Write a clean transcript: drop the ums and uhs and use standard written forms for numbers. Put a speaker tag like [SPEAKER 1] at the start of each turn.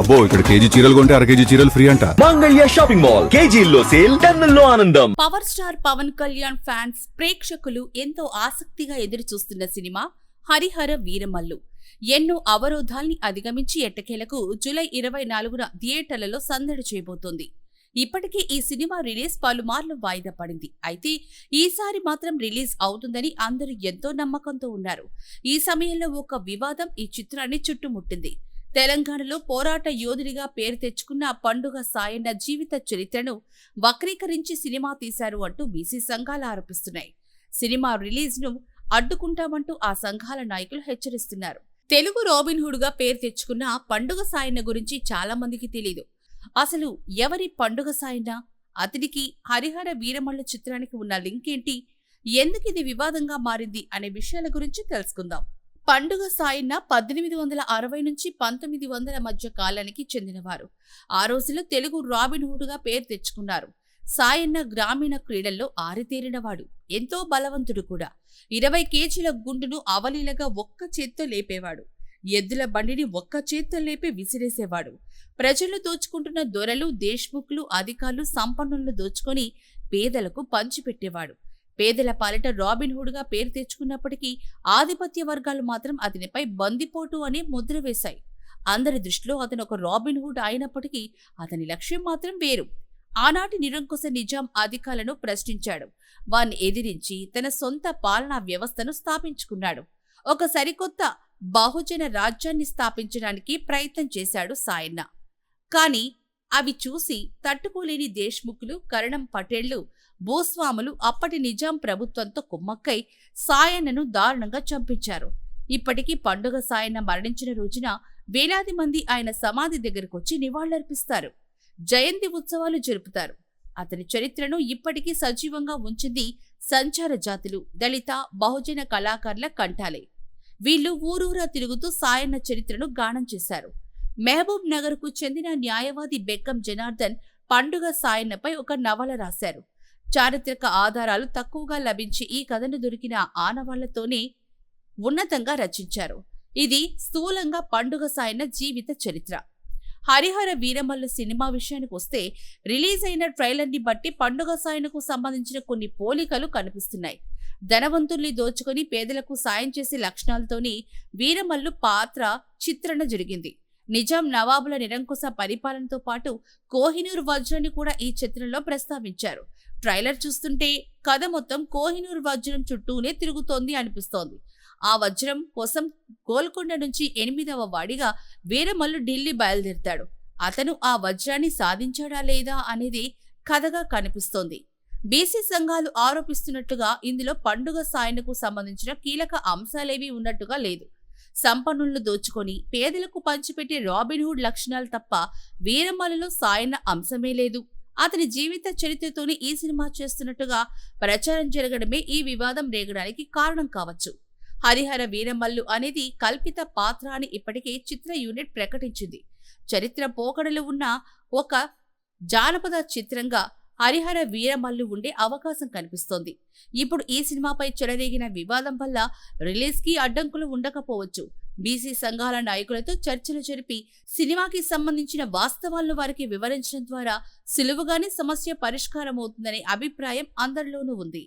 [SPEAKER 1] అబ్బో ఇక్కడ కేజీ చీరలు కొంటే అర కేజీ చీరలు ఫ్రీ అంట.
[SPEAKER 2] మంగళ్య షాపింగ్ మాల్ కేజీల్లో సేల్, టన్నుల్లో ఆనందం.
[SPEAKER 3] Power star Pawan Kalyan fans ప్రేక్షకులు ఎంతో ఆసక్తిగా ఎదురు చూస్తున్న సినిమా హరిహర వీరమల్లు. ఎన్నో అవరోధాల్ని అధిగమించి ఎట్టకేలకు జూలై 24న థియేటర్లలో సందడి చేయబోతోంది. ఇప్పటికే ఈ సినిమా రిలీజ్ పలుమార్లు వాయిదా పడింది. అయితే ఈసారి మాత్రం రిలీజ్ అవుతుందని అందరూ ఎంతో నమ్మకంతో ఉన్నారు. ఈ సమయంలో ఒక వివాదం ఈ చిత్రాన్ని చుట్టుముట్టింది. తెలంగాణలో పోరాట యోధుడిగా పేరు తెచ్చుకున్న పండుగ సాయన్న జీవిత చరిత్రను వక్రీకరించి సినిమా తీశారు అంటూ బీసీ సంఘాలు ఆరోపిస్తున్నాయి. సినిమా రిలీజ్ను అడ్డుకుంటామంటూ ఆ సంఘాల నాయకులు హెచ్చరిస్తున్నారు. తెలుగు రాబిన్హుడ్ గా పేరు తెచ్చుకున్న పండుగ సాయన్న గురించి చాలా మందికి తెలీదు. అసలు ఎవరి పండుగ సాయన్న, అతనికి హరిహర వీరమల్లు చిత్రానికి ఉన్న లింక్ ఏంటి, ఎందుకు ఇది వివాదంగా మారింది అనే విషయాల గురించి తెలుసుకుందాం. పండుగ సాయన్న 1860 నుంచి 1900 మధ్య కాలానికి చెందినవారు. ఆ రోజుల్లో తెలుగు రాబిన్హుడ్ గా పేరు తెచ్చుకున్నారు. సాయన్న గ్రామీణ క్రీడల్లో ఆరితేరినవాడు, ఎంతో బలవంతుడు కూడా. 20 కేజీల గుండును అవలీలగా ఒక్క చేత్తో లేపేవాడు. ఎద్దుల బండిని ఒక్క చేత్తో లేపి విసిరేసేవాడు. ప్రజలు దోచుకుంటున్న దొరలు, దేశ్ముఖ్లు, అధికారులు, సంపన్నులను దోచుకొని పేదలకు పంచిపెట్టేవాడు. పేదల పాలిట రాబిన్హుడ్ గా పేరు తెచ్చుకున్నప్పటికీ ఆధిపత్య వర్గాలు మాత్రం అతనిపై బందిపోటు అనే ముద్ర వేశాయి. అందరి దృష్టిలో అతను ఒక రాబిన్హుడ్ అయినప్పటికీ అతని లక్ష్యం మాత్రం వేరు. ఆనాటి నిరంకుశ నిజాం అధికారులను ప్రశ్నించాడు. వారిని ఎదిరించి తన సొంత పాలనా వ్యవస్థను స్థాపించుకున్నాడు. ఒక సరికొత్త బహుజన రాజ్యాన్ని స్థాపించడానికి ప్రయత్నం చేశాడు సాయన్న. కాని అవి చూసి తట్టుకోలేని దేశ్ముఖ్లు, కరణం పటేళ్లు, భూస్వాములు అప్పటి నిజాం ప్రభుత్వంతో కుమ్మక్కై సాయన్నను దారుణంగా చంపించారు. ఇప్పటికీ పండుగ సాయన్న మరణించిన రోజున వేలాది మంది ఆయన సమాధి దగ్గరకొచ్చి నివాళులర్పిస్తారు. జయంతి ఉత్సవాలు జరుపుతారు. అతని చరిత్రను ఇప్పటికీ సజీవంగా ఉంచింది సంచార జాతులు, దళిత, బహుజన కళాకారుల కంఠాలే. వీళ్లు ఊరూరా తిరుగుతూ సాయన్న చరిత్రను గానం చేశారు. మహబూబ్ నగర్ కు చెందిన న్యాయవాది బెక్కం జనార్దన్ పండుగ సాయన్నపై ఒక నవల రాశారు. చారిత్రక ఆధారాలు తక్కువగా లభించి ఈ కథను దొరికిన ఆనవాళ్లతోనే ఉన్నతంగా రచించారు. ఇది స్థూలంగా పండుగ సాయన్న జీవిత చరిత్ర. హరిహర వీరమల్లు సినిమా విషయానికి వస్తే రిలీజ్ అయిన ట్రైలర్ ని బట్టి పండుగ సాయనకు సంబంధించిన కొన్ని పోలికలు కనిపిస్తున్నాయి. ధనవంతుల్ని దోచుకొని పేదలకు సాయం చేసే లక్షణాలతోని వీరమల్లు పాత్ర చిత్రణ జరిగింది. నిజాం నవాబుల నిరంకుశ పరిపాలనతో పాటు కోహినూర్ వజ్రాన్ని కూడా ఈ చిత్రంలో ప్రస్తావించారు. ట్రైలర్ చూస్తుంటే కథ మొత్తం కోహినూర్ వజ్రం చుట్టూనే తిరుగుతోంది అనిపిస్తోంది. ఆ వజ్రం కోసం గోల్కొండ నుంచి 8వ వాడిగా వీరమల్లు ఢిల్లీ బయలుదేరతాడు. అతను ఆ వజ్రాన్ని సాధించాడా లేదా అనేది కథగా కనిపిస్తోంది. బీసీ సంఘాలు ఆరోపిస్తున్నట్టుగా ఇందులో పండుగ సాయనకు సంబంధించిన కీలక అంశాలేవీ ఉన్నట్టుగా లేదు. సంపన్నులను దోచుకొని పేదలకు పంచిపెట్టే రాబిన్హుడ్ లక్షణాలు తప్ప వీరమల్లులో సాయన్న అంశమే లేదు. అతని జీవిత చరిత్రతోనే ఈ సినిమా చేస్తున్నట్టుగా ప్రచారం జరగడమే ఈ వివాదం రేగడానికి కారణం కావచ్చు. హరిహర వీరమల్లు అనేది కల్పిత పాత్ర అని ఇప్పటికే చిత్ర యూనిట్ ప్రకటించింది. చరిత్ర పోకడలు ఉన్న ఒక జానపద చిత్రంగా హరిహర వీరమల్లు ఉండే అవకాశం కనిపిస్తోంది. ఇప్పుడు ఈ సినిమాపై చెలరేగిన వివాదం వల్ల రిలీజ్ కి అడ్డంకులు ఉండకపోవచ్చు. బీసీ సంఘాల నాయకులతో చర్చలు జరిపి సినిమాకి సంబంధించిన వాస్తవాలను వారికి వివరించడం ద్వారా సులువుగానే సమస్య పరిష్కారమవుతుందనే అభిప్రాయం అందరిలోనూ ఉంది.